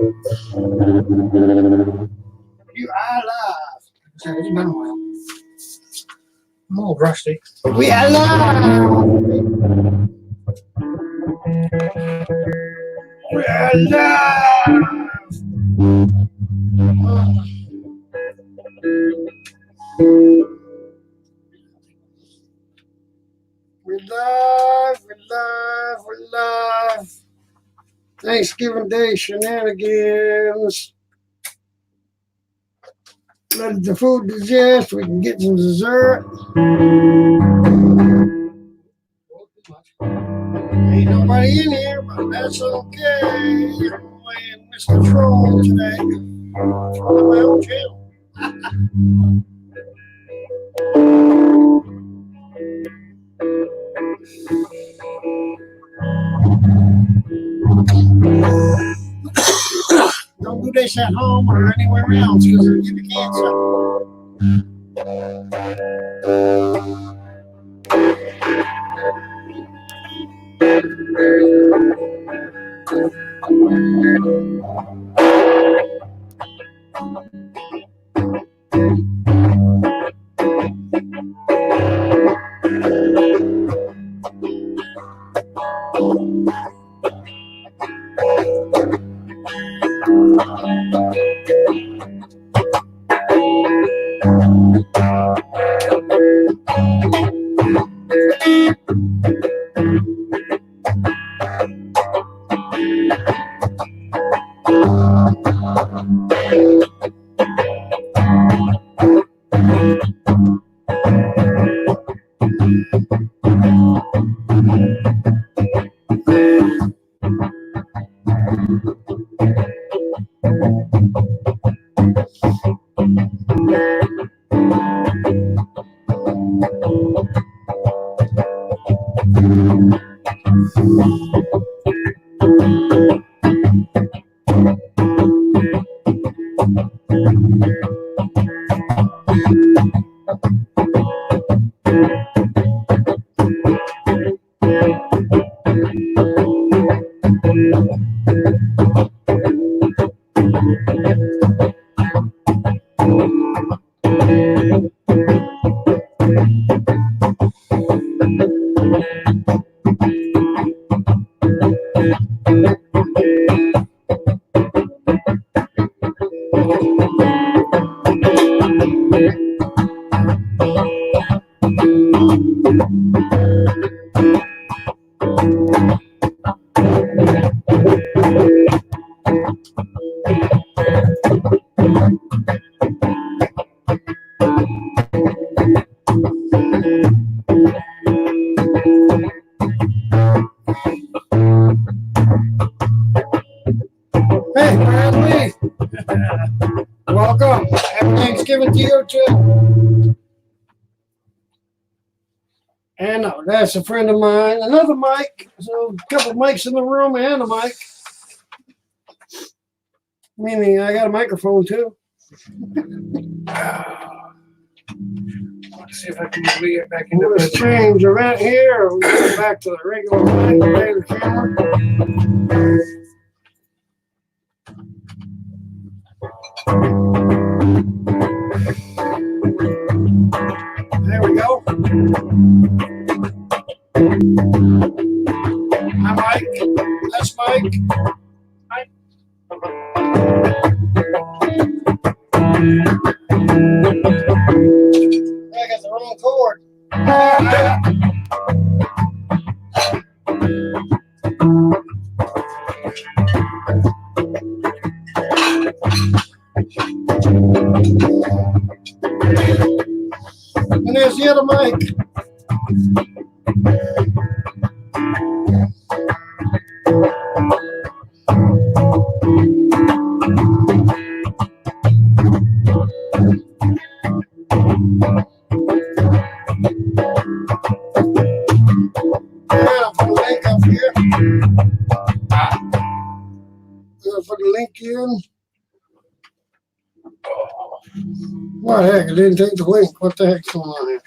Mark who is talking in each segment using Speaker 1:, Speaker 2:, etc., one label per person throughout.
Speaker 1: You are live. It's been a while. I'm a little rusty.
Speaker 2: We are live.
Speaker 1: We are live. We're live. We're live. We're live. Thanksgiving Day shenanigans. Let the food digest. We can get some dessert. Ain't nobody in here, but that's okay. I'm playing Mr. Troll today on my own channel. Don't do this at home or anywhere else because it'll give you cancer. Hey, Bradley. Welcome. Happy Thanksgiving to you too. And that's a friend of mine. Another mic. So a couple of mics in the room and a mic. Meaning I got a microphone too.
Speaker 2: Let's see if I can get back into
Speaker 1: Let's change around here. We'll go back to the regular mic, regular camera. There we go. Hi, Mike. That's Mike. Hi. I got the wrong cord. And there's the other mic. Put the link in. What the heck? I didn't take the link. What the heck's going on here?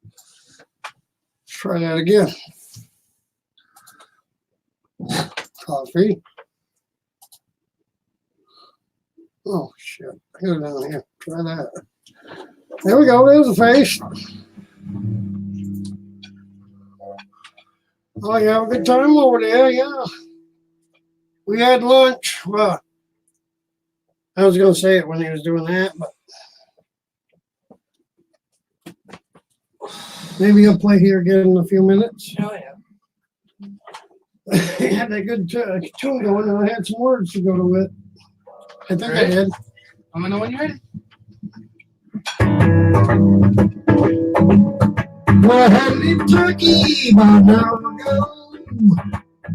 Speaker 1: Let's try that again. coffee. Oh, shit. Go down here. Try that. There we go. There's the face. Oh, you have a good time over there, yeah. We had lunch. Well, I was going to say it when he was doing that, but maybe he'll play here again in a few minutes.
Speaker 2: Oh, yeah.
Speaker 1: He had that good tune going, and I had some words to go to it. I think I did.
Speaker 2: I'm going to know when you're ready.
Speaker 1: Well, I had a little turkey about an hour ago,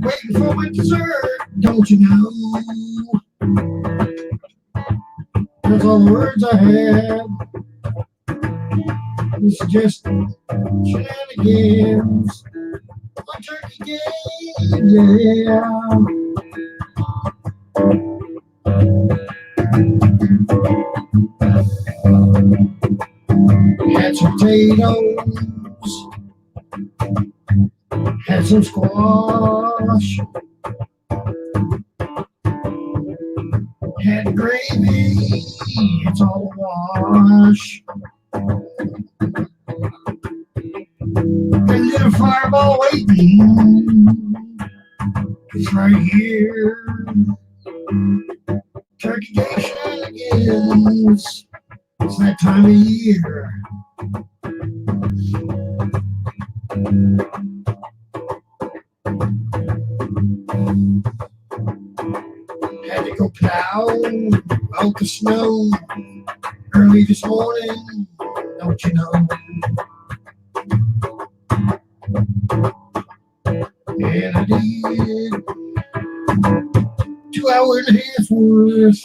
Speaker 1: waiting for my dessert, don't you know? That's all the words I had. It's just shenanigans on turkey day, yeah. Had some potatoes, had some squash, had gravy, it's all a wash. A little fireball waiting, it's right here. Turkey Day shenanigans, it's that time of year. Had to go plow out the snow early this morning, don't you know? And I did 2 hours and a half worth,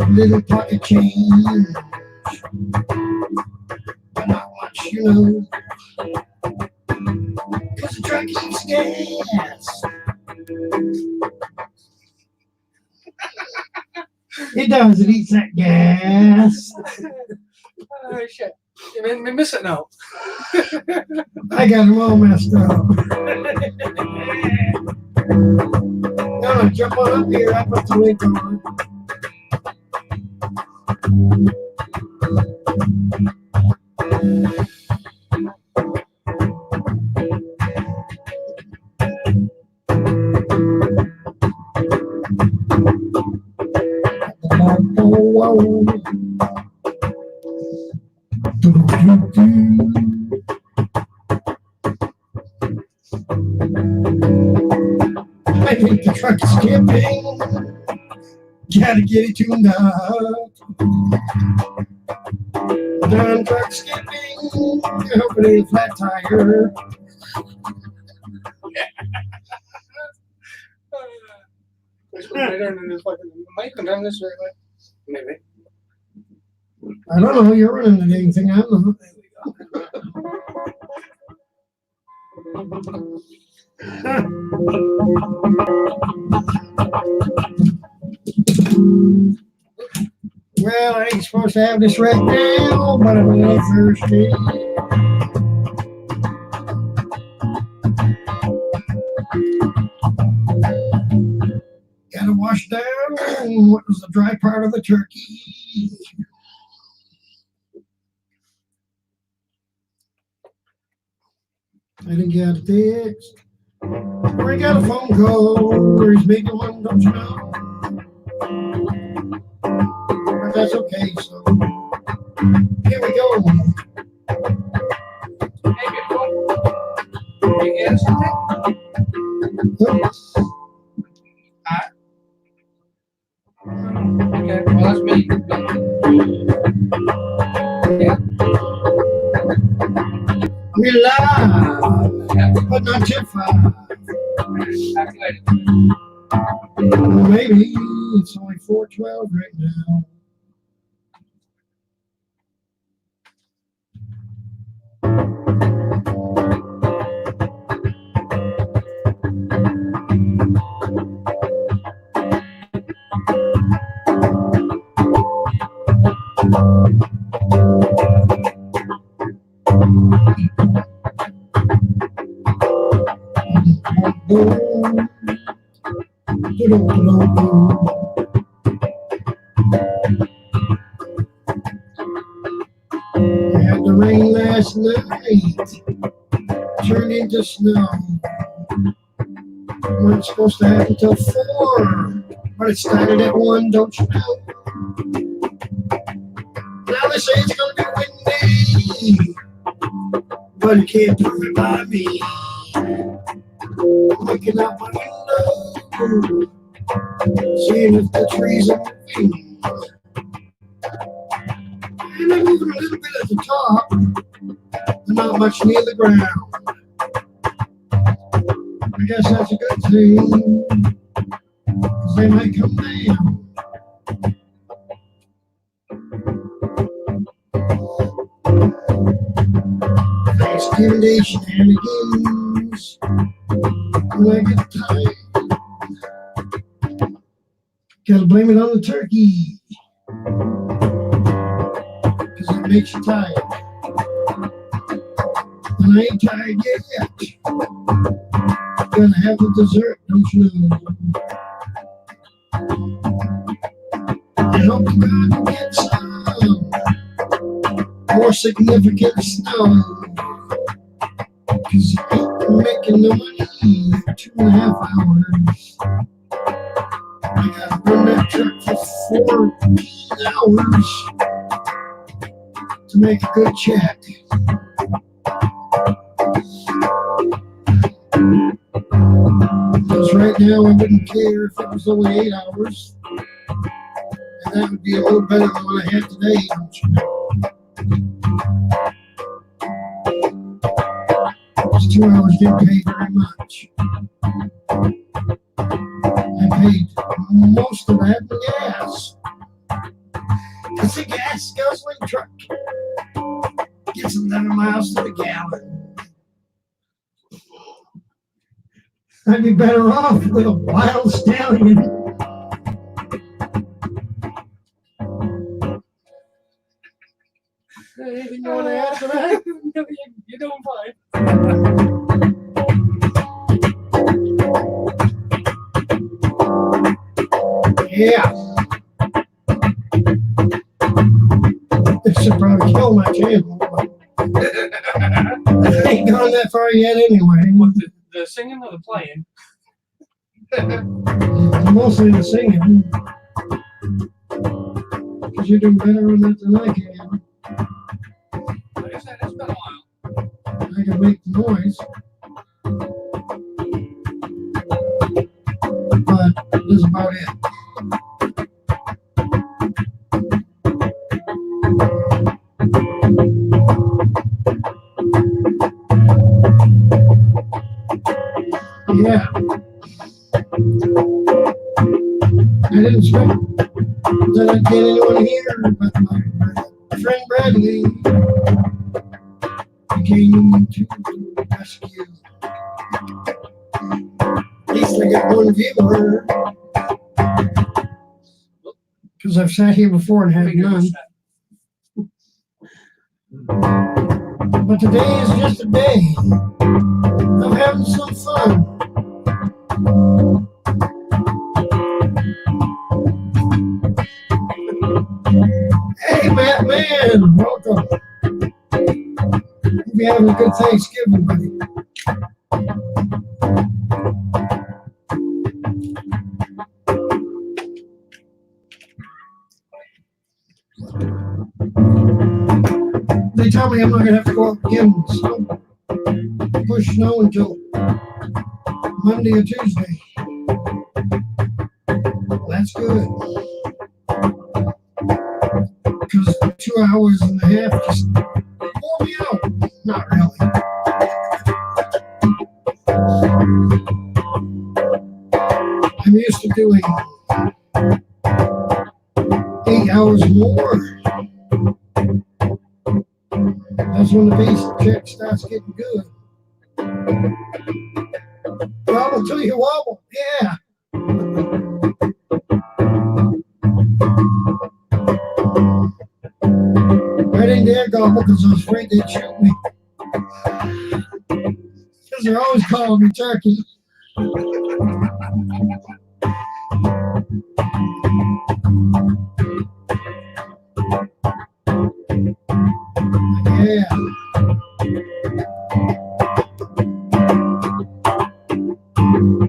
Speaker 1: little pocket change, but not much, you know, 'cause the truck eats gas. It does, it eats that gas.
Speaker 2: Oh, shit. You made me miss it now.
Speaker 1: I got them all messed up. No, jump on up here. I put the link on. I think the truck is skipping. Gotta get it tuned up. Done truck skipping. I hope it ain't a flat tire.
Speaker 2: I don't know this fucking mic and I'm this right way. Maybe.
Speaker 1: I don't know. You're running the dang thing. I'm not. Well, I ain't supposed to have this right now, but I'm a little thirsty. Gotta wash down what was the dry part of the turkey. I think you got it fixed. Or I got a phone call, or he's making one, don't you know? But that's okay, so here we go.
Speaker 2: Hey, good boy. You get something?
Speaker 1: Oops.
Speaker 2: Okay, well, that's me. Yeah.
Speaker 1: We're live, but not too far.
Speaker 2: Back later.
Speaker 1: Maybe it's only 4:12 right now. Had the rain last night, turned into snow. Weren't supposed to happen till 4, but it started at 1, don't you know? Now they say it's gonna be windy, but you can't prove it by me. I'm looking out my window, seeing if the trees are moving. And they're moving a little bit at the top, but not much near the ground. I guess that's a good thing, because they might come down. Thanksgiving Day shenanigans. When I get tired, gotta blame it on the turkey, because it makes you tired. And I ain't tired yet. Gonna have the dessert, don't you know? I hope to God to get some more significant snow, because you ain't making no money for 2.5 hours. I gotta run that truck for 14 hours to make a good check. Because right now I wouldn't care if it was only 8 hours. And that would be a little better than what I had today, don't you know? Those 2 hours didn't pay very much. I paid most of that in gas. It's a gas guzzling truck. Gets 11 miles to the gallon. I'd be better off with a wild stallion. Anything you want to add to that?
Speaker 2: You're doing fine.
Speaker 1: Yeah. This should probably kill my channel, but I ain't gone that far yet anyway.
Speaker 2: What, the singing or the playing?
Speaker 1: Mostly the singing. Because you do better on that than I can.
Speaker 2: Like I said, it's been a while.
Speaker 1: I can make the noise. But that's about it. Yeah. I didn't expect that I'd get anyone here, but my friend Bradley came to the rescue. At least I got one viewer. Because I've sat here before and had none. But today is just a day of having some fun. Hey, Matt Man, welcome. Hope you're having a good Thanksgiving, buddy. They tell me I'm not going to have to go out again with snow. Push snow until Monday or Tuesday. That's good. Because 2 hours and a half just wore me out. Not really. I'm used to doing 8 hours more. That's when the basic check starts getting good. Wobble till you wobble. Yeah. I didn't dare gobble because I was afraid they'd shoot me. Because they're always calling me turkey. Yeah.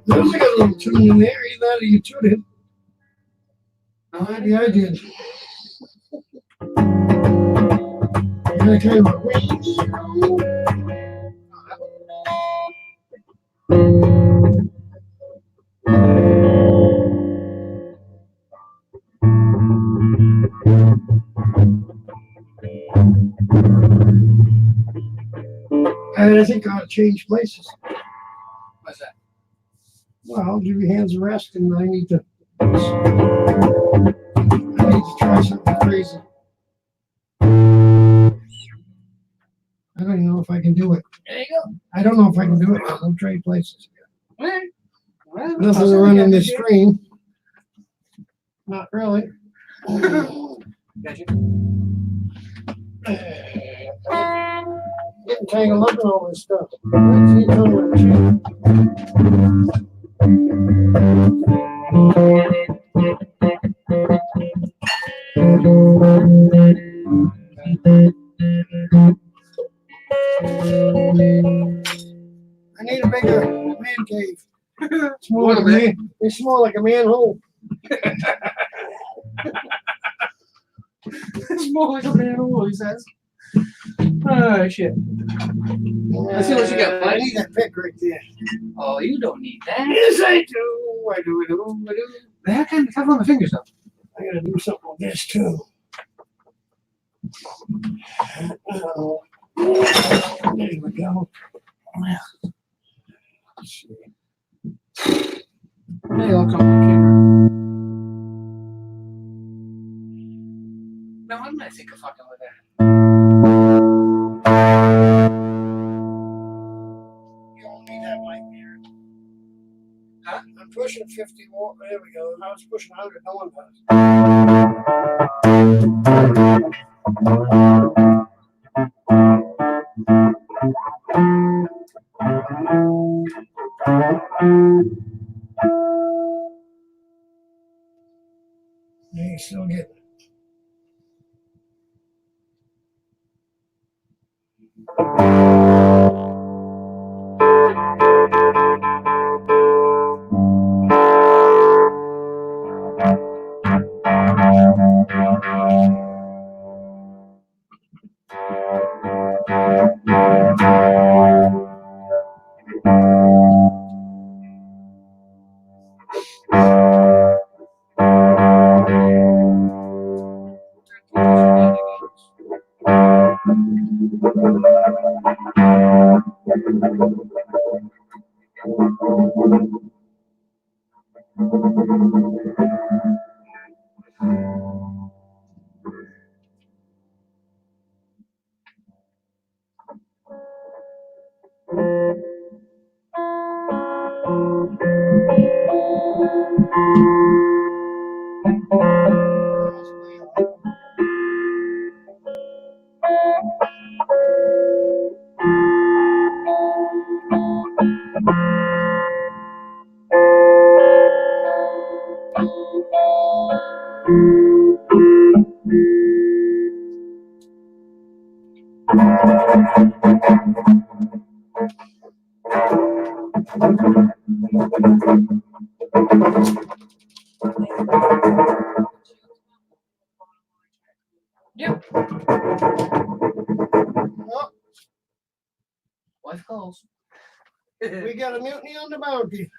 Speaker 1: There's a good little tune in there. Either that or you tuned it. Maybe I did. Kind of a I think I ought to change places.
Speaker 2: What's that?
Speaker 1: Well, give your hands a rest, and I need to try something crazy. I don't even know if I can do it.
Speaker 2: There you go.
Speaker 1: I don't know if I can do it. I'll trade places.
Speaker 2: All right. Well,
Speaker 1: Nothing to run on this screen. Not really.
Speaker 2: Gotcha.
Speaker 1: Getting tangled up in all this stuff. Let's see, tell me what you- I need a bigger man cave. It's more like a man. It's more like a manhole.
Speaker 2: It's more like a manhole, he says. Oh, shit. Let's see what you got, bud.
Speaker 1: I need that pick right there.
Speaker 2: Oh, you don't need that.
Speaker 1: Yes, I do. I do.
Speaker 2: That kind of tough on the fingers, though.
Speaker 1: I gotta do something with this too. Oh, there we go. Let's see.
Speaker 2: Maybe I'll come on camera. No, I'm gonna think of fucking with that.
Speaker 1: You don't need that mic here.
Speaker 2: Huh?
Speaker 1: I'm pushing 50 watt. There we go. I was pushing 100. No one does. Yeah, you still getting it.
Speaker 2: Yep.
Speaker 1: Oh,
Speaker 2: Wife calls.
Speaker 1: we got a mutiny on the bounty.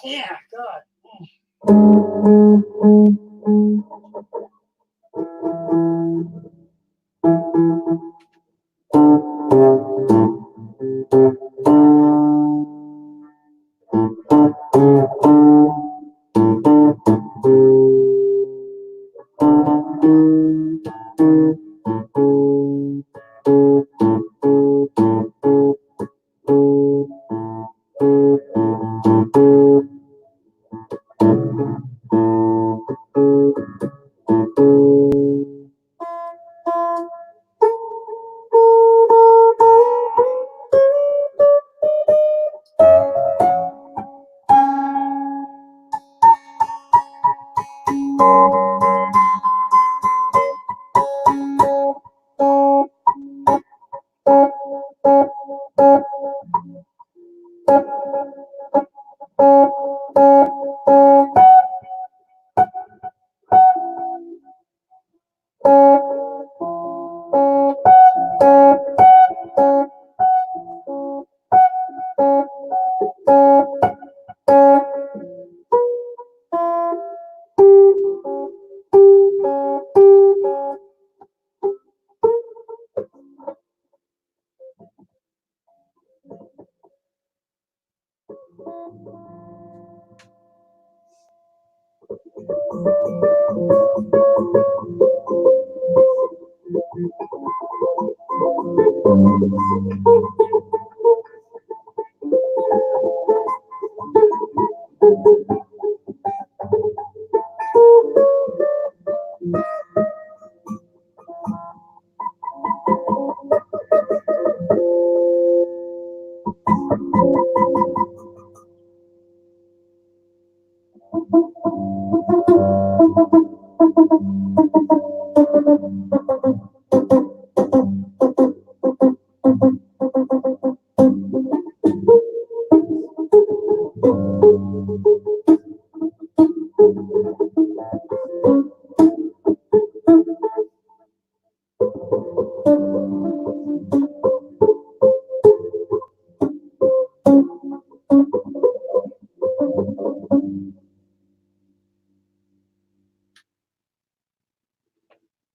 Speaker 2: Yeah, God.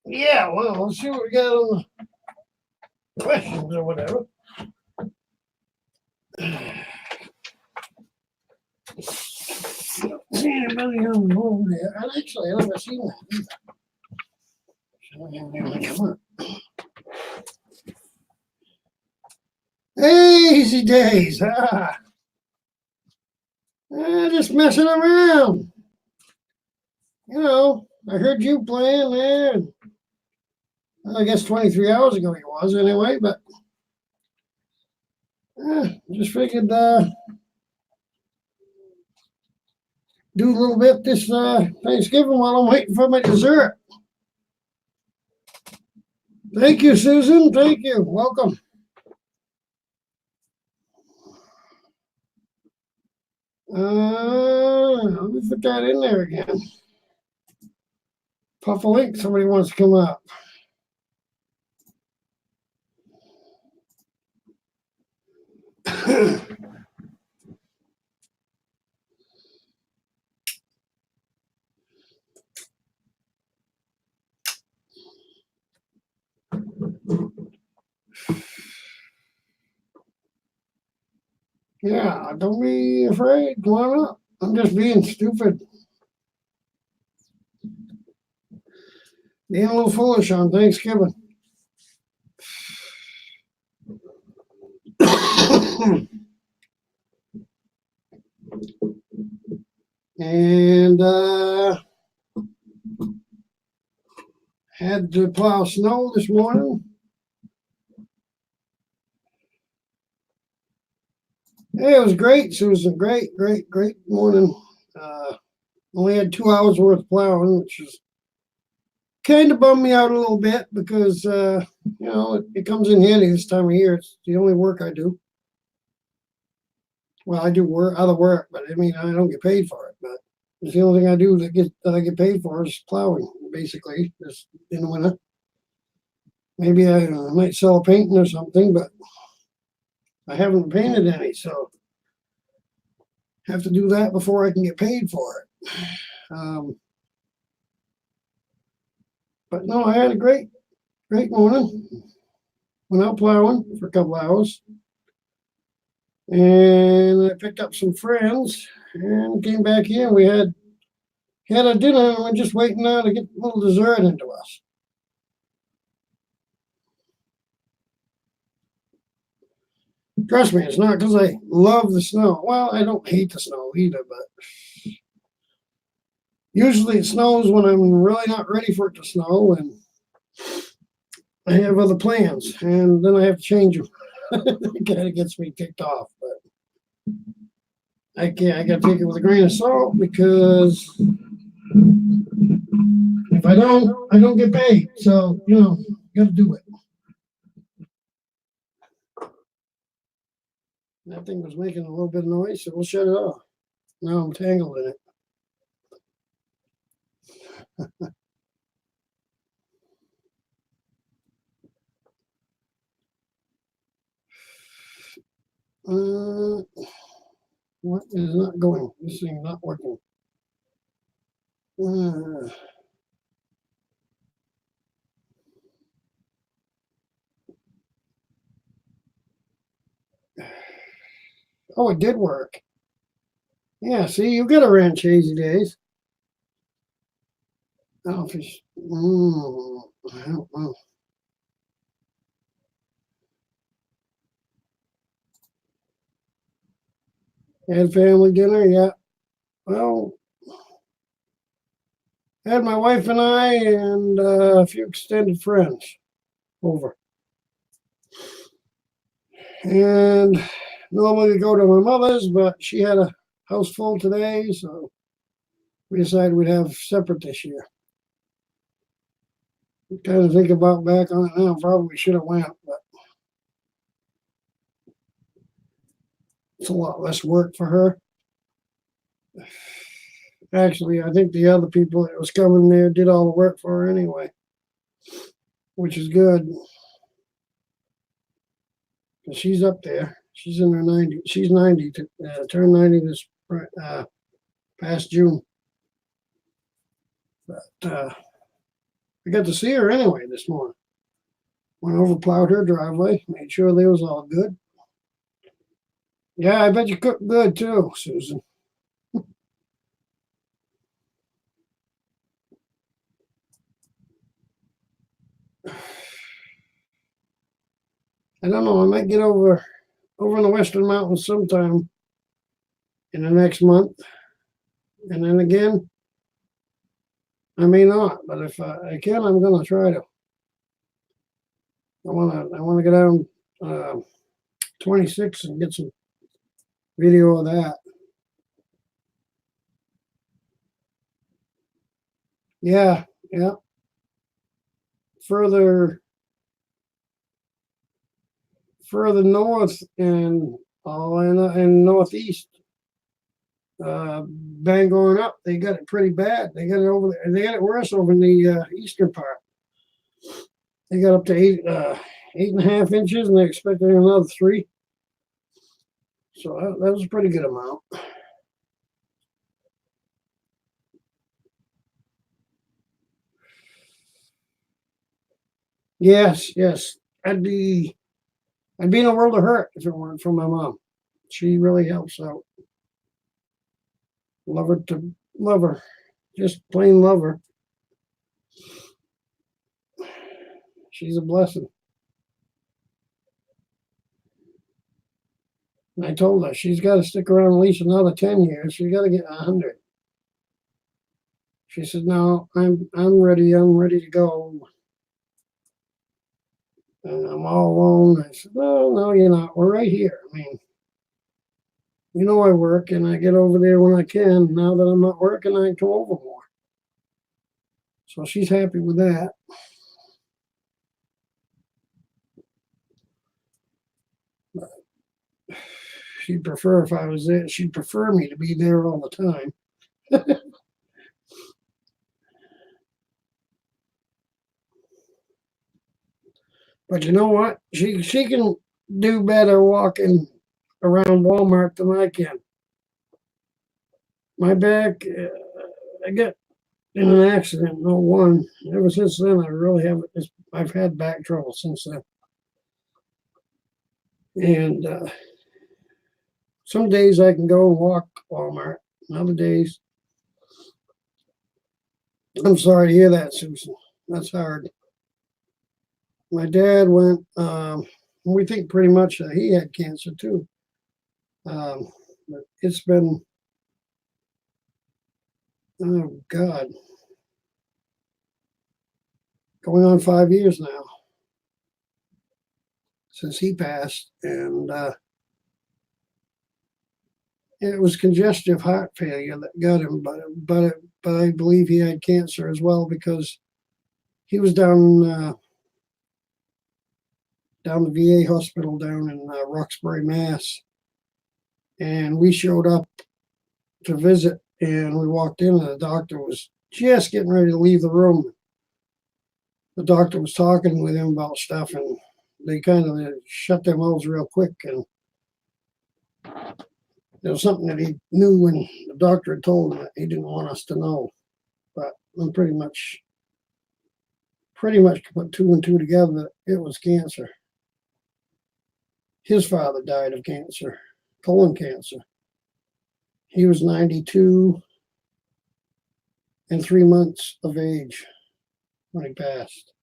Speaker 1: Yeah, well, let's see what we got on the questions or whatever. See anybody on the road there? And actually, I've never seen that either. So I haven't even come up. Easy days, just messing around. You know, I heard you playing there. And I guess 23 hours ago he was anyway, but just figured do a little bit this Thanksgiving while I'm waiting for my dessert. Thank you, Susan. Thank you. Welcome. Let me put that in there again. Puff a link. Somebody wants to come up. Yeah, don't be afraid. Come on up. I'm just being stupid. Being a little foolish on Thanksgiving. And had to plow snow this morning. Hey, it was great, Susan. Great morning. Only had 2 hours worth of plowing, which is kind of bummed me out a little bit because, it comes in handy this time of year. It's the only work I do. Well, I do other work, but I mean, I don't get paid for it. But it's the only thing I do that I get paid for is plowing, basically, just in the winter. Maybe I might sell a painting or something, but I haven't painted any, so have to do that before I can get paid for it. But no, I had a great morning. Went out plowing for a couple hours. And I picked up some friends and came back in. We had a dinner and we're just waiting now to get a little dessert into us. Trust me, it's not because I love the snow. Well, I don't hate the snow either, but usually it snows when I'm really not ready for it to snow and I have other plans and then I have to change them. It kind of gets me ticked off, but I gotta take it with a grain of salt because if I don't get paid. So, gotta do it. That thing was making a little bit of noise, so we'll shut it off. Now I'm tangled in it. What is not going? This thing not working. Oh, it did work. Yeah, see, you got a ranch easy days. Oh, fish. I don't know. Had family dinner, yeah. Well, had my wife and I and a few extended friends over. And normally we go to my mother's, but she had a house full today, so we decided we'd have separate this year. kind of think about back on it now. Probably should have went, but it's a lot less work for her. Actually, I think the other people that was coming there did all the work for her anyway, which is good. She's up there. She's in her 90s. She's 90, turned 90 this past June. But I got to see her anyway this morning. Went over, plowed her driveway, made sure they was all good. Yeah, I bet you cook good too, Susan. I don't know. I might get over in the Western Mountains sometime in the next month, and then again, I may not. But if I can, I'm gonna try to. I wanna go down 26 and get some video of that. Yeah, yeah. Further north and northeast, Bangor up, they got it pretty bad. They got it over there. They got it worse over in the eastern part. They got up to 8.5 inches, and they're expecting another 3. So that was a pretty good amount. Yes, yes. I'd be in a world of hurt if it weren't for my mom. She really helps out. Love her. Just plain love her. She's a blessing. And I told her she's got to stick around at least another 10 years. She's got to get 100. She said, "No, I'm ready. I'm ready to go. And I'm all alone." I said, "Well, no, you're not. We're right here. I mean, I work and I get over there when I can. Now that I'm not working, I come over more." So she's happy with that. But she'd prefer if I was there. She'd prefer me to be there all the time. But you know what? She can do better walking around Walmart than I can. My back, I got in an accident in '01. Ever since then, I really haven't. I've had back trouble since then. And some days I can go and walk Walmart. And other days, I'm sorry to hear that, Susan. That's hard. My dad went. We think pretty much that he had cancer too. But it's been, oh God, going on 5 years now since he passed, and it was congestive heart failure that got him. But I believe he had cancer as well, because he was down the VA hospital down in Roxbury, Mass. And we showed up to visit, and we walked in, and the doctor was just getting ready to leave the room. The doctor was talking with him about stuff, and they kind of shut their mouths real quick. And there was something that he knew, when the doctor had told him that he didn't want us to know. But I'm pretty much put 2 and 2 together that it was cancer. His father died of cancer, colon cancer. He was 92 and 3 months of age when he passed.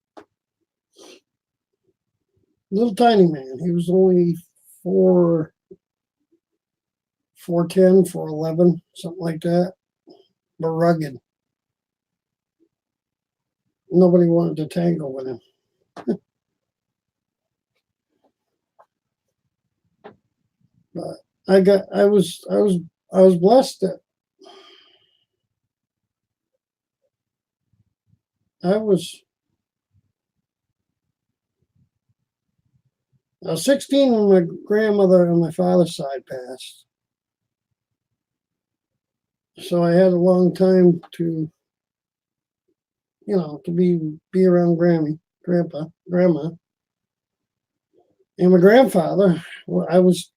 Speaker 1: Little tiny man. He was only 4'10", 4'11", something like that, but rugged. Nobody wanted to tangle with him. But I was blessed that I was I was 16 when my grandmother on my father's side passed. So I had a long time to, to be around grandma. And my grandfather, well, I was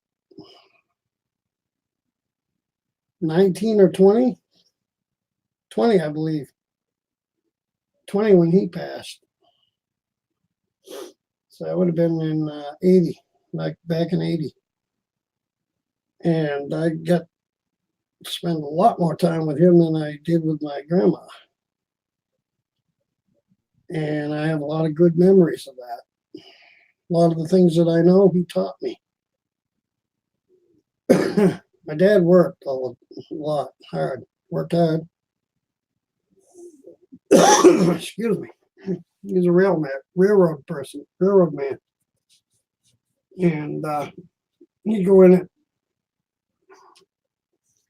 Speaker 1: 19 or 20, 20, I believe. 20 when he passed. So I would have been in 80, like back in 80. And I got to spend a lot more time with him than I did with my grandma. And I have a lot of good memories of that. A lot of the things that I know, he taught me. My dad worked a lot, worked hard. Excuse me. He's a railroad man. And he'd go in at,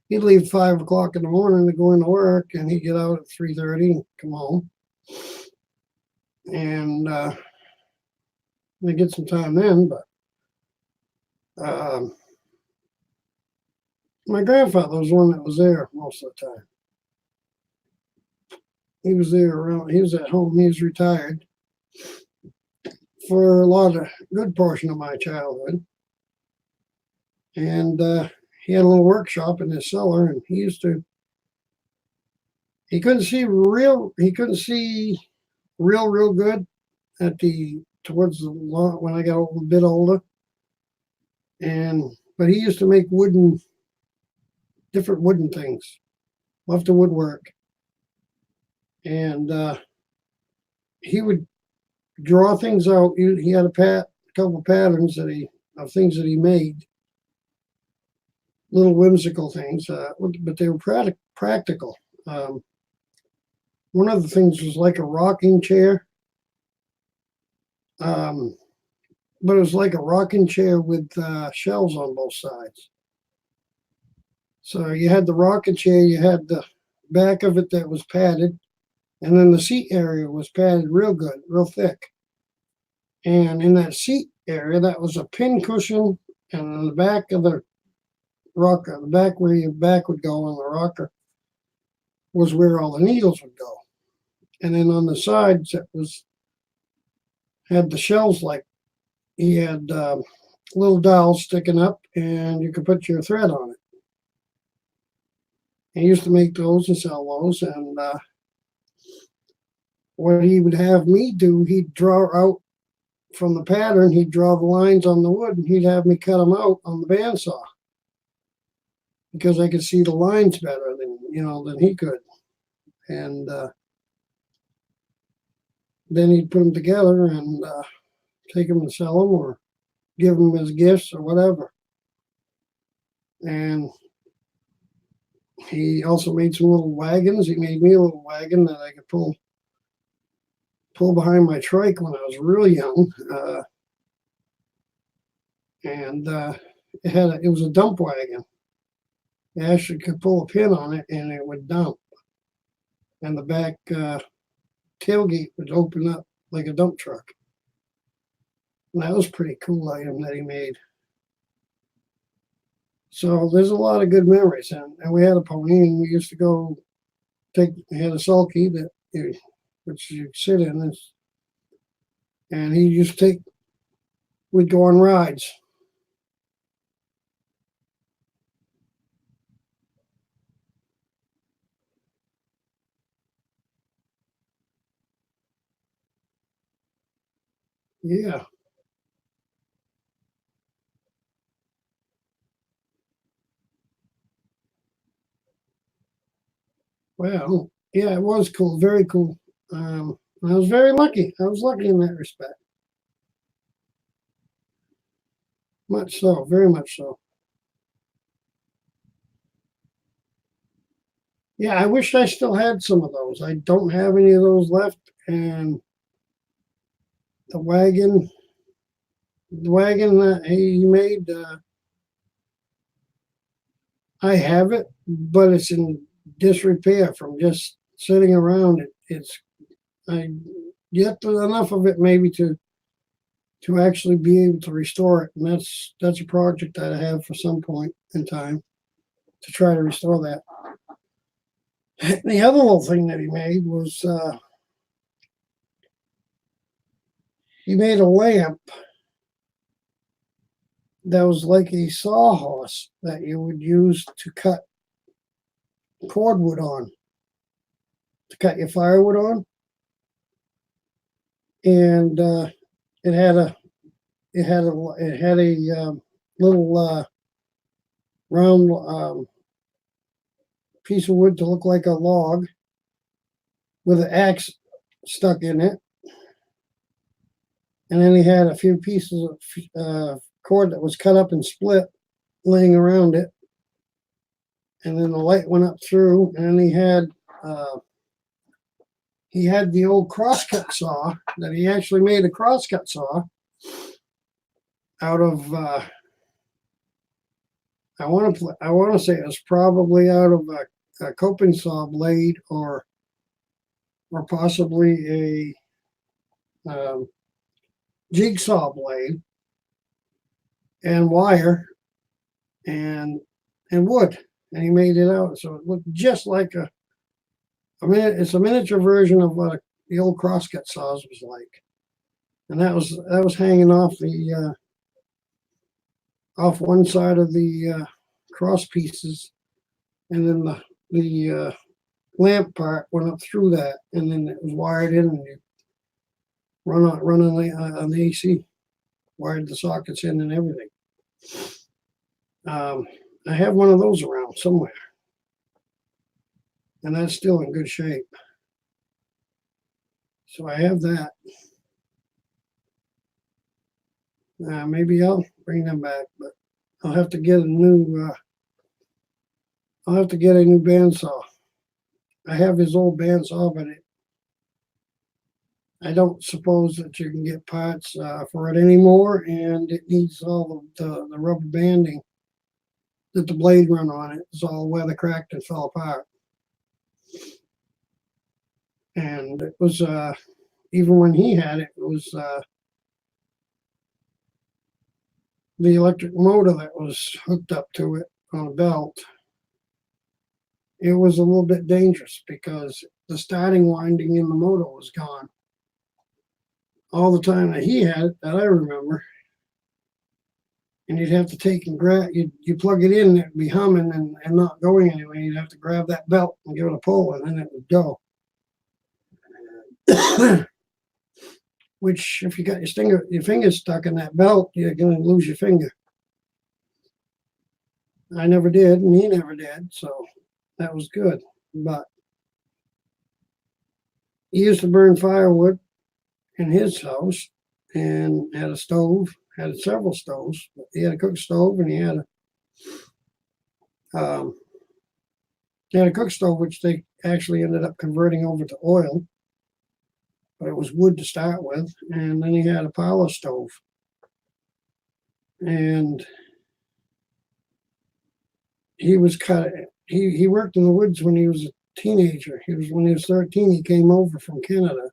Speaker 1: he'd leave at 5 o'clock in the morning to go into work, and he'd get out at 3:30 and come home. And they get some time then, but my grandfather was one that was there most of the time. He was there around, he was at home, he was retired for a good portion of my childhood. And he had a little workshop in his cellar, and he couldn't see real good towards the lawn when I got a bit older. But he used to make different wooden things, loved to woodwork. And he would draw things out. He had a couple patterns of things that he made, little whimsical things, but they were practical. One of the things was like a rocking chair, but it was like a rocking chair with shelves on both sides. So you had the rocking chair, you had the back of it that was padded, and then the seat area was padded real good, real thick. And in that seat area, that was a pin cushion, and in the back of the rocker, the back where your back would go on the rocker, was where all the needles would go. And then on the sides, it had the shelves, like he had little dowels sticking up, and you could put your thread on it. He used to make those and sell those, and what he would have me do, he'd draw out from the pattern, he'd draw the lines on the wood, and he'd have me cut them out on the bandsaw, because I could see the lines better than he could. And then he'd put them together and take them and sell them, or give them as gifts or whatever. And he also made some little wagons. He made me a little wagon that I could pull behind my trike when I was really young. And it was a dump wagon. You actually could pull a pin on it and it would dump. And the back tailgate would open up like a dump truck. And that was a pretty cool item that he made. So there's a lot of good memories. And we had a pony, and we used to go we had a sulky which you sit in, and he used to we'd go on rides. Yeah. Well, yeah, it was cool, very cool. I was very lucky. I was lucky in that respect. Much so, very much so. Yeah, I wish I still had some of those. I don't have any of those left. And the wagon that he made, I have it, but it's in disrepair from just sitting around. I get enough of it maybe to to actually be able to restore it. And that's a project that I have for some point in time to try to restore that. The other little thing that he made was he made a lamp that was like a sawhorse that you would use to cut cordwood on, to cut your firewood on. And it had a little round piece of wood to look like a log with an axe stuck in it. And then he had a few pieces of cord that was cut up and split laying around it. And then the light went up through, and then he had the old crosscut saw that he actually made a crosscut saw out of. I want to say it was probably out of a coping saw blade or possibly a jigsaw blade and wire and wood, and he made it out so it looked just like it's a miniature version of what the old crosscut saws was like, and that was hanging off the off one side of the cross pieces, and then the lamp part went up through that, and then it was wired in, and you run on the AC, wired the sockets in and everything. I have one of those around somewhere, and that's still in good shape. So I have that. Maybe I'll bring them back, but I'll have to get a new. I'll have to get a new bandsaw. I have his old bandsaw, but I don't suppose that you can get parts for it anymore, and it needs all the rubber banding that the blade run on it. It's all weather cracked and fell apart. And it was, even when he had it, it was the electric motor that was hooked up to it on a belt. It was a little bit dangerous because the starting winding in the motor was gone. All the time that he had it, that I remember, and you'd have to take and grab, you plug it in, it'd be humming and not going anywhere. You'd have to grab that belt and give it a pull, and then it would go. Which, if you got your fingers stuck in that belt, you're going to lose your finger. I never did, and he never did, so that was good. But he used to burn firewood in his house and had a stove, had several stoves. He had a cook stove, and he had a cook stove, which they actually ended up converting over to oil. But it was wood to start with, and then he had a parlor stove. And he worked in the woods when he was a teenager. When he was 13, he came over from Canada,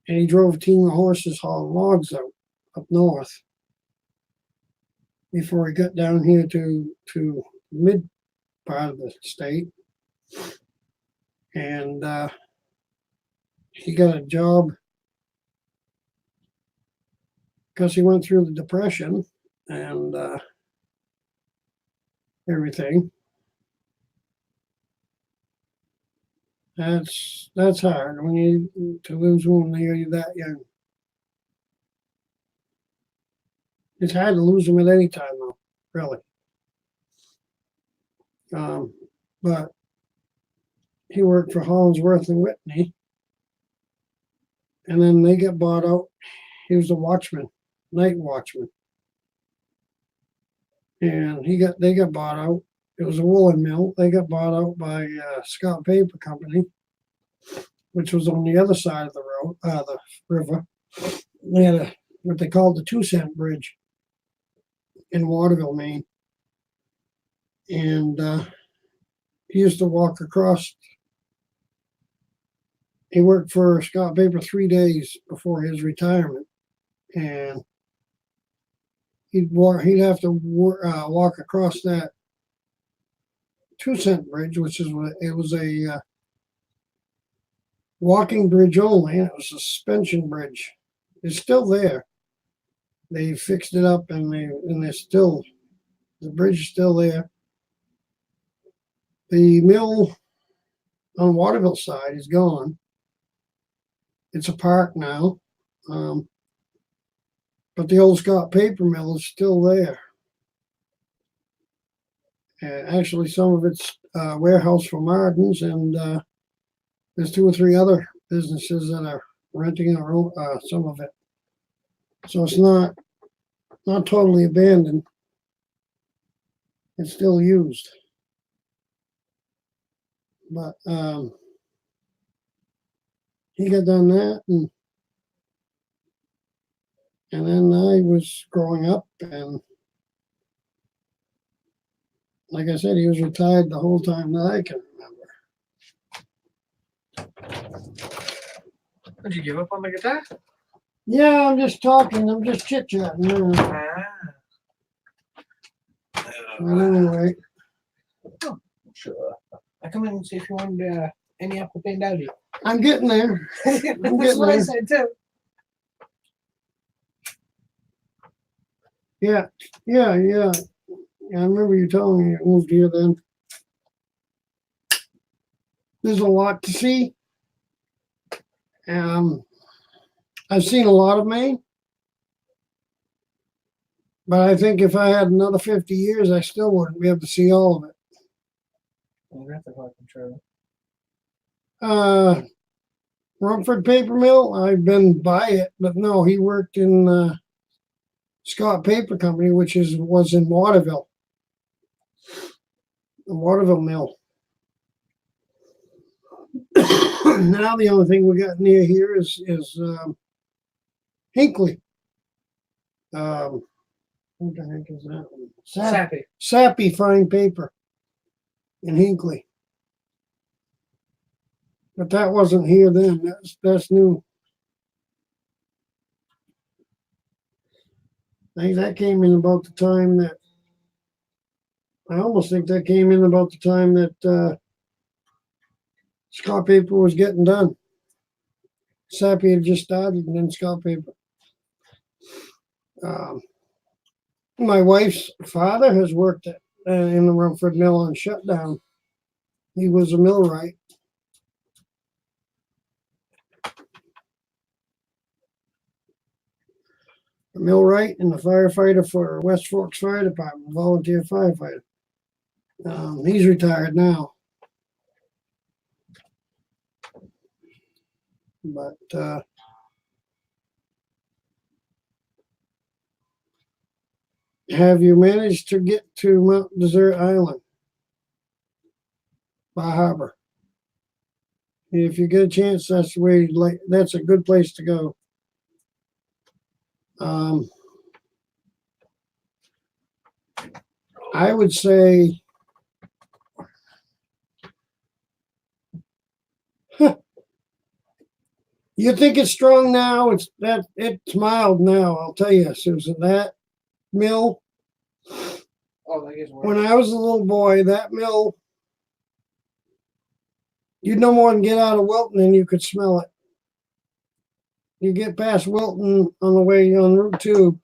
Speaker 1: and he drove a team of horses hauling logs out up north before he got down here to mid part of the state. And he got a job because he went through the Depression and everything. That's hard when you to lose one when you're that young. It's hard to lose them at any time, though, really. But he worked for Hollingsworth and Whitney, and then they got bought out. He was a watchman, night watchman, and they got bought out. It was a woolen mill. They got bought out by Scott Paper Company, which was on the other side of the river. They had what they called the 2-cent bridge in Waterville, Maine, and he used to walk across. He worked for Scott Paper 3 days before his retirement, and he'd have to walk across that 2-cent bridge, which is what it was, a walking bridge only, and it was a suspension bridge. It's still there. They fixed it up, and they're still, the bridge is still there. The mill on Waterville side is gone. It's a park now. But the old Scott paper mill is still there. Actually, some of it's warehouse for Martins, and there's 2 or 3 other businesses that are renting some of it. So it's not totally abandoned. It's still used. But he got done that, and then I was growing up, and like I said, he was retired the whole time that I can remember.
Speaker 2: Did you give up on the guitar?
Speaker 1: Yeah, I'm just talking. I'm just chit-chatting. Anyway.
Speaker 2: Oh, sure. I come in and see if you wanted any apple paint dowdy.
Speaker 1: I'm getting there.
Speaker 2: That's what I said too.
Speaker 1: Yeah. I remember you telling me you moved here then. There's a lot to see. I've seen a lot of Maine. But I think if I had another 50 years, I still wouldn't be able to see all of it. Rumford Paper Mill, I've been by it, but no, he worked in Scott Paper Company, which was in Waterville. The Waterville Mill. Now the only thing we got near here is Hinckley. What the heck is that one? Sappy fine paper in Hinckley. But that wasn't here then. That's new. I think that came in about the time that Scott Paper was getting done. Sappy had just started, and then Scott Paper. My wife's father has worked in the Rumford Mill on shutdown. He was a millwright. A millwright and a firefighter for West Forks Fire Department, volunteer firefighter. He's retired now. But have you managed to get to Mount Desert Island? Bar Harbor. If you get a chance, that's a good place to go. I would say you think it's strong now. It's mild now. I'll tell you, Susan. That mill. When I was a little boy, that mill, you'd no more than get out of Wilton and you could smell it. You get past Wilton on the way on Route 2,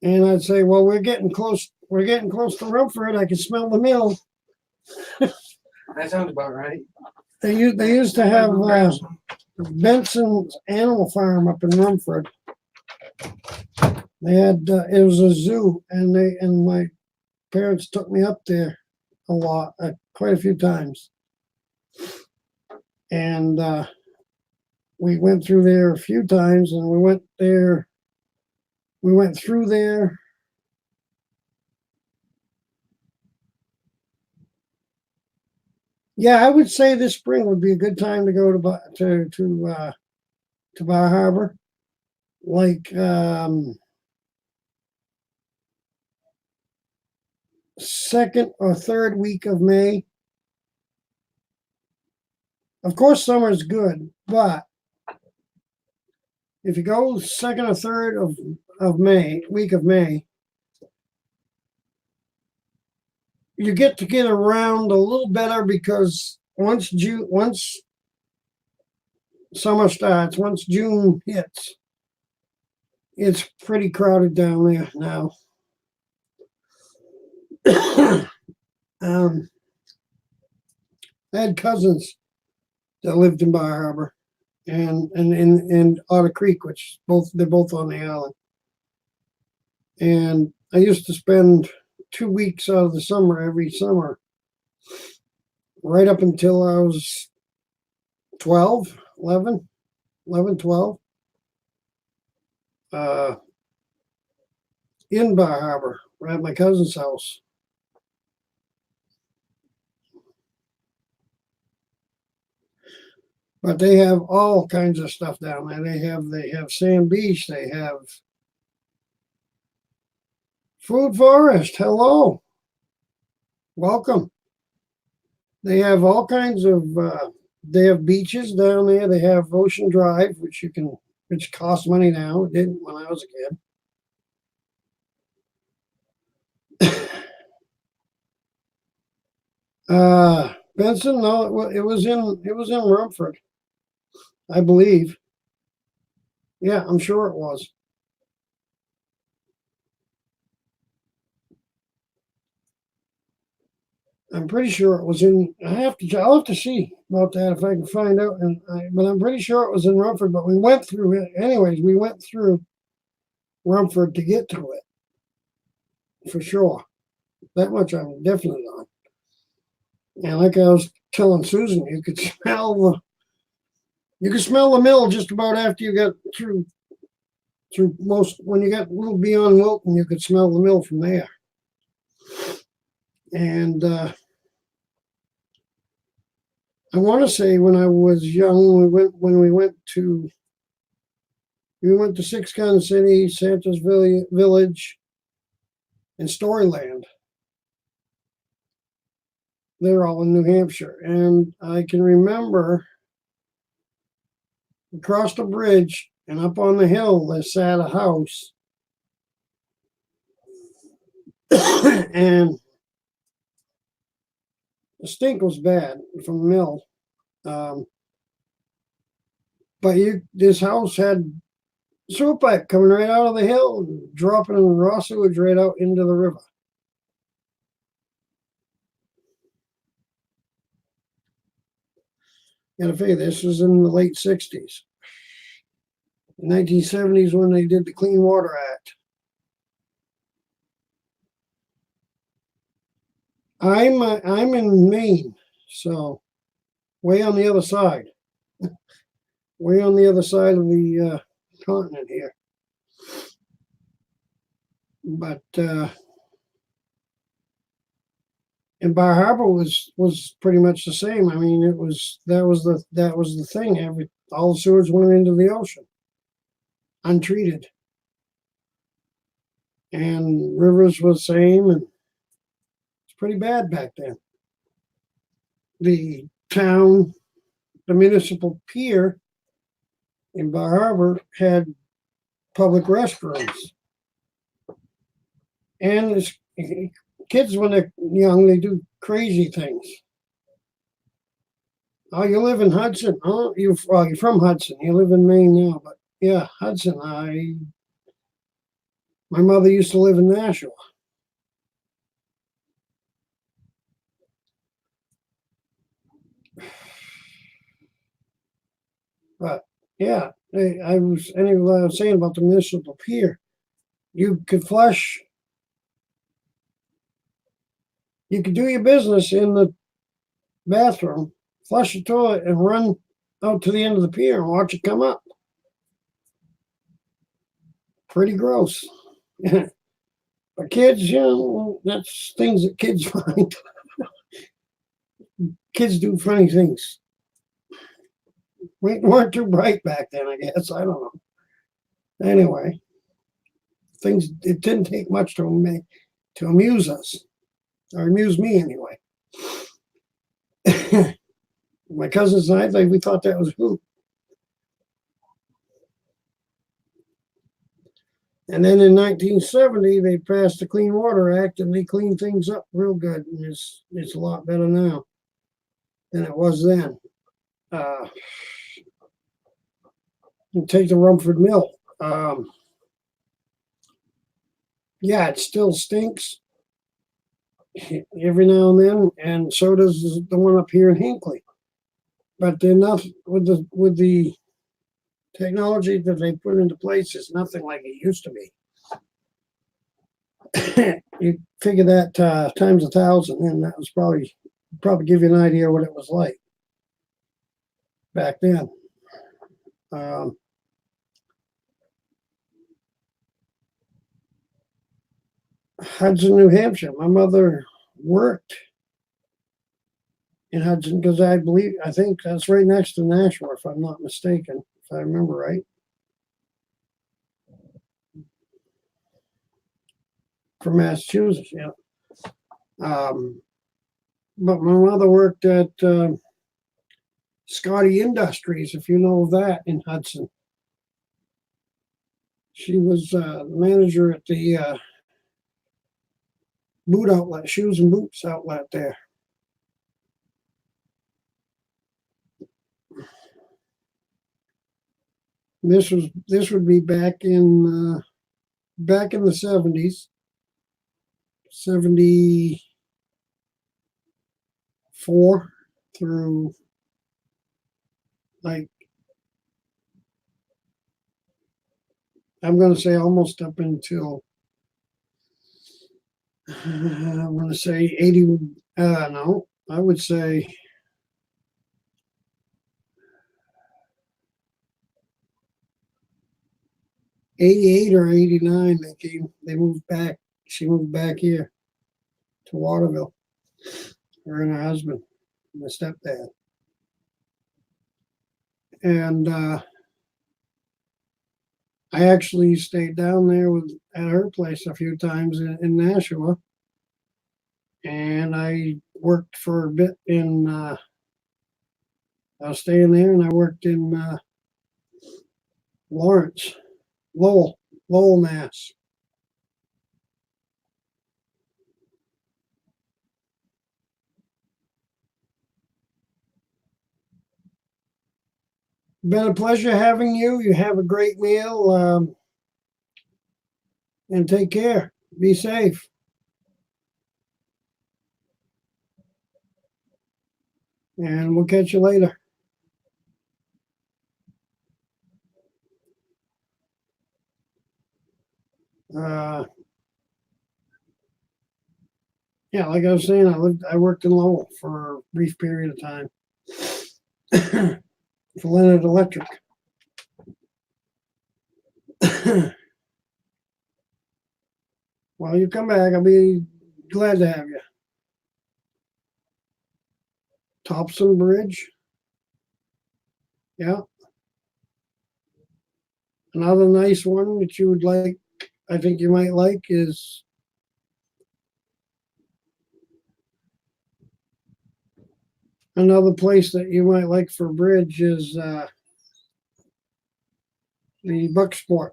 Speaker 1: and I'd say, well, we're getting close to Rumford. I can smell the mill.
Speaker 2: That sounds about right.
Speaker 1: They used to have Benson's Animal Farm up in Rumford. They had it was a zoo, and my parents took me up there a lot, quite a few times, and we went through there a few times, and we went through there. Yeah, I would say this spring would be a good time to go to Bar Harbor, like second or third week of May. Of course, summer is good, but if you go second or third of May, week of May, you get to get around a little better because once summer starts, once June hits, it's pretty crowded down there now. I had cousins that lived in Bar Harbor and in Otter Creek, which they're both on the island. And I used to spend 2 weeks out of the summer every summer, right up until I was 12, 11, 12, in Bar Harbor, right at my cousin's house. But they have all kinds of stuff down there. They have Sand Beach. They have Food Forest. Hello, welcome. They have all kinds of. They have beaches down there. They have Ocean Drive, which costs money now. It didn't when I was a kid. Benson, no, it was in Rumford, I believe. Yeah, I'm sure it was. I'm pretty sure it was in. I'll have to see about that if I can find out. But I'm pretty sure it was in Rumford. But we went through it anyways. We went through Rumford to get to it for sure. That much I'm definitely on. And like I was telling Susan, you could smell the mill just about after you got through most. When you got a little beyond Wilton, you could smell the mill from there. And I want to say when I was young, we went to Six Gun City, Santa's Village, and Storyland. They're all in New Hampshire, and I can remember across the bridge and up on the hill there sat a house, and the stink was bad from the mill. But this house had sewer pipe coming right out of the hill and dropping in raw sewage right out into the river. Gotta figure this was in the late 60s. 1970s when they did the Clean Water Act. I'm in Maine, so way on the other side. Way on the other side of the continent here. But and Bar Harbor was pretty much the same. I mean, that was the thing. All the sewage went into the ocean, untreated, and rivers was the same, and it's pretty bad back then. The municipal pier in Bar Harbor had public restrooms, and kids when they're young they do crazy things. Oh, you live in Hudson? Oh, you're from Hudson. You live in Maine now, but yeah, Hudson. My mother used to live in Nashua. But yeah, I was saying about the municipal pier. You could flush. You could do your business in the bathroom, flush the toilet, and run out to the end of the pier and watch it come up. Pretty gross. But kids, that's things that kids find. Kids do funny things. We weren't too bright back then, I guess. I don't know. Anyway, it didn't take much to amuse us, or amuse me anyway. My cousins and I, we thought that was a hoot. And then in 1970, they passed the Clean Water Act, and they cleaned things up real good. And it's a lot better now than it was then. You take the Rumford Mill. Yeah, it still stinks every now and then, and so does the one up here in Hinckley. But they're not with the technology that they put into place. It's nothing like it used to be. You figure that times 1,000, and that was probably give you an idea what it was like back then. Hudson, New Hampshire. My mother worked in Hudson because I think that's right next to Nashua, if I'm not mistaken, if I remember right. From Massachusetts, yeah. But my mother worked at Scotty Industries, if you know of that, in Hudson. She was manager at the boot outlet, shoes and boots outlet there. This would be back in the 70s, 74 through like, I'm going to say almost up until I'm going to say 80. No, I would say 88 or 89. They moved back. She moved back here to Waterville. Her and her husband, my stepdad. And I actually stayed down there at her place a few times in Nashua. And I worked for a bit in, I was staying there, and I worked in Lowell, Mass. Been a pleasure having you. You have a great meal, and take care. Be safe. And we'll catch you later. Yeah, like I was saying, I worked in Lowell for a brief period of time for Leonard Electric. Well, you come back, I'll be glad to have you. Thompson Bridge. Yeah. Another nice one that you would like, I think you might like, is another place that you might like for a bridge is the Bucksport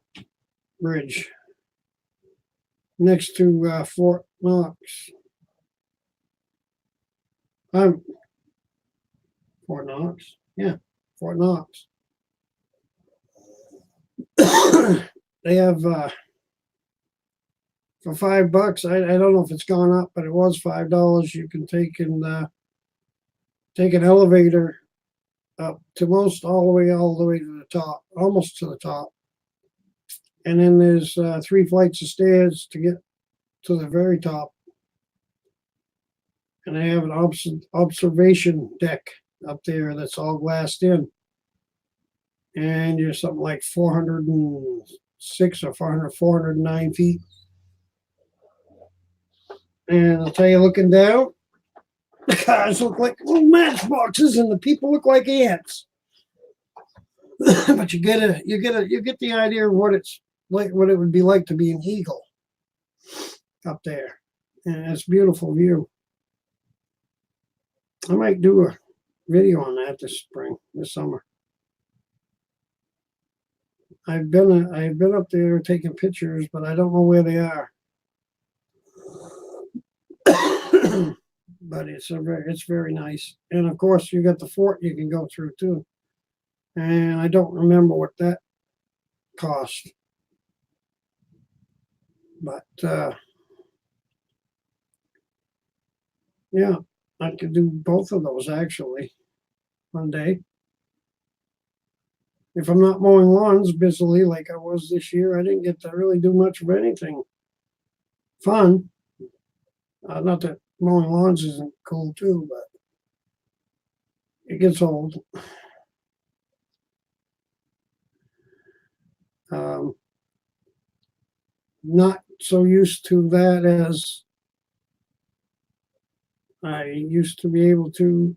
Speaker 1: Bridge next to Fort Knox. Fort Knox. Yeah, Fort Knox. They have for $5. I don't know if it's gone up, but it was $5. You can take an elevator up to all the way to the top, almost to the top. And then there's 3 flights of stairs to get to the very top. And they have an observation deck up there that's all glassed in. And you're something like 406 or 409 feet. And I'll tell you, looking down, the cars look like little matchboxes and the people look like ants. But you get the idea of what it's like, what it would be like to be an eagle up there. And it's a beautiful view. I might do a video on that this summer. I've been up there taking pictures, but I don't know where they are. But it's very nice, and of course you got the fort you can go through too. And I don't remember what that cost, but yeah, I could do both of those actually one day. If I'm not mowing lawns busily like I was this year, I didn't get to really do much of anything fun. Not that mowing lawns isn't cool too, but it gets old. Um, not so used to that as I used to be able to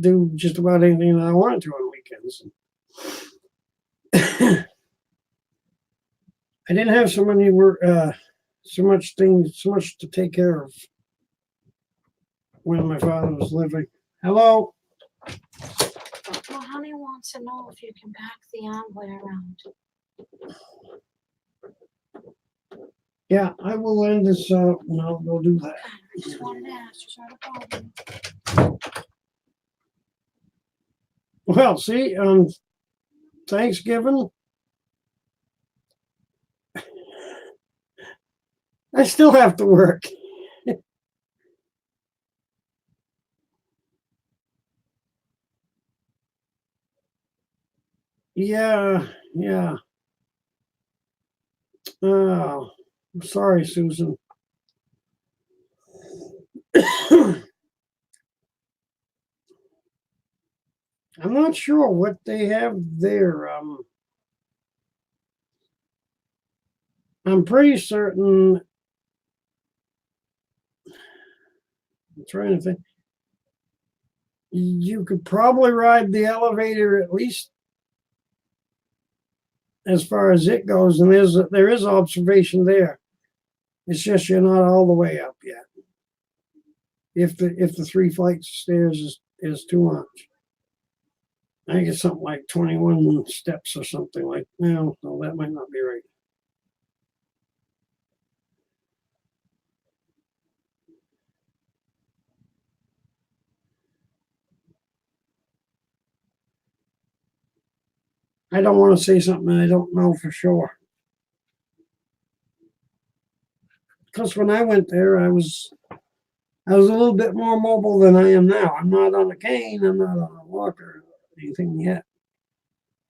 Speaker 1: do just about anything that I wanted to on weekends. I didn't have so many work, so much to take care of when my father was living. Hello.
Speaker 3: Well, honey wants to know if you can back the envoy around.
Speaker 1: Yeah, I will end this. No, we'll do that.
Speaker 3: Okay, I just wanted to ask you, sort of problem.
Speaker 1: Well, see, Thanksgiving, I still have to work. Yeah, yeah. Oh, I'm sorry, Susan. I'm not sure what they have there. I'm pretty certain. I'm trying to think. You could probably ride the elevator at least as far as it goes, and there is observation there. It's just you're not all the way up yet. If the 3 flights of stairs is too much. I think it's something like 21 steps or something like. No, that might not be right. I don't want to say something I don't know for sure. Because when I went there, I was a little bit more mobile than I am now. I'm not on a cane. I'm not on a walker or anything yet.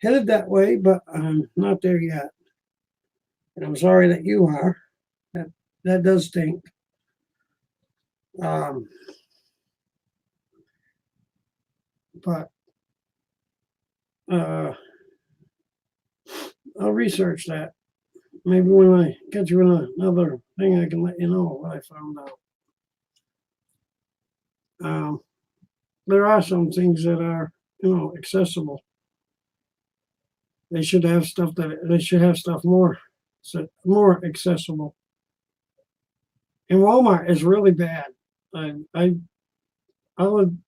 Speaker 1: Headed that way, but I'm not there yet. And I'm sorry that you are. That does stink. But I'll research that. Maybe when I get you in another thing, I can let you know what I found out. There are some things that are, accessible. They should have stuff more accessible. And Walmart is really bad. I would.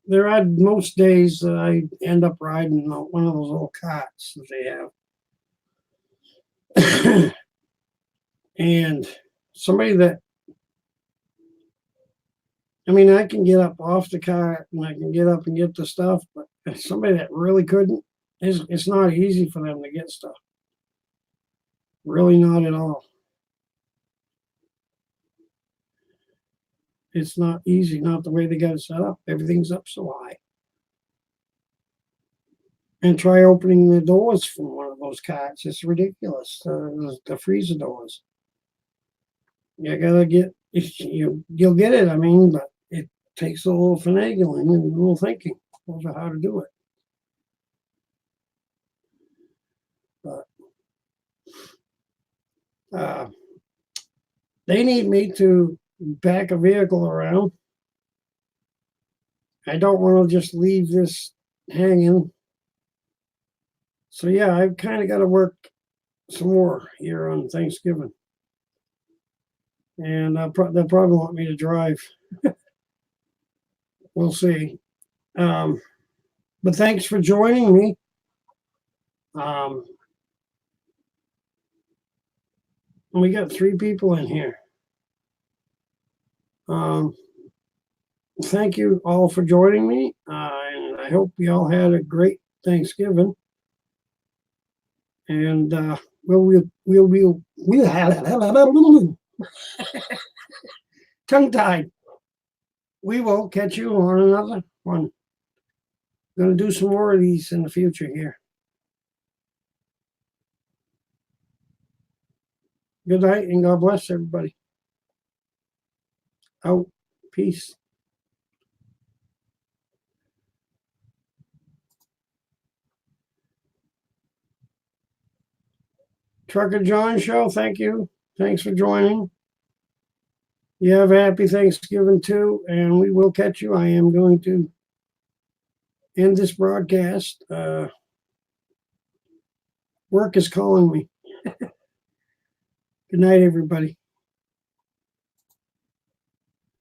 Speaker 1: There are most days that I end up riding one of those old carts that they have. And somebody that, I can get up off the cart and I can get up and get the stuff, but somebody that really couldn't, it's not easy for them to get stuff. Really not at all. It's not easy, not the way they got it set up. Everything's up so high. And try opening the doors from one of those carts. It's ridiculous. The freezer doors. You gotta get, you'll get it, but it takes a little finagling and a little thinking over how to do it. But they need me to back a vehicle around. I don't want to just leave this hanging. So yeah, I've kind of got to work some more here on Thanksgiving. And they'll probably want me to drive. We'll see. But thanks for joining me.
Speaker 4: We got 3 people in here. Thank you all for joining me, and I hope you all had a great Thanksgiving. And we'll tongue-tied. We will catch you on another one. Going to do some more of these in the future here. Good night and God bless everybody. Out. Peace. Trucker John Show, thank you. Thanks for joining. You have a happy Thanksgiving too, and we will catch you. I am going to end this broadcast. Work is calling me. Good night, everybody.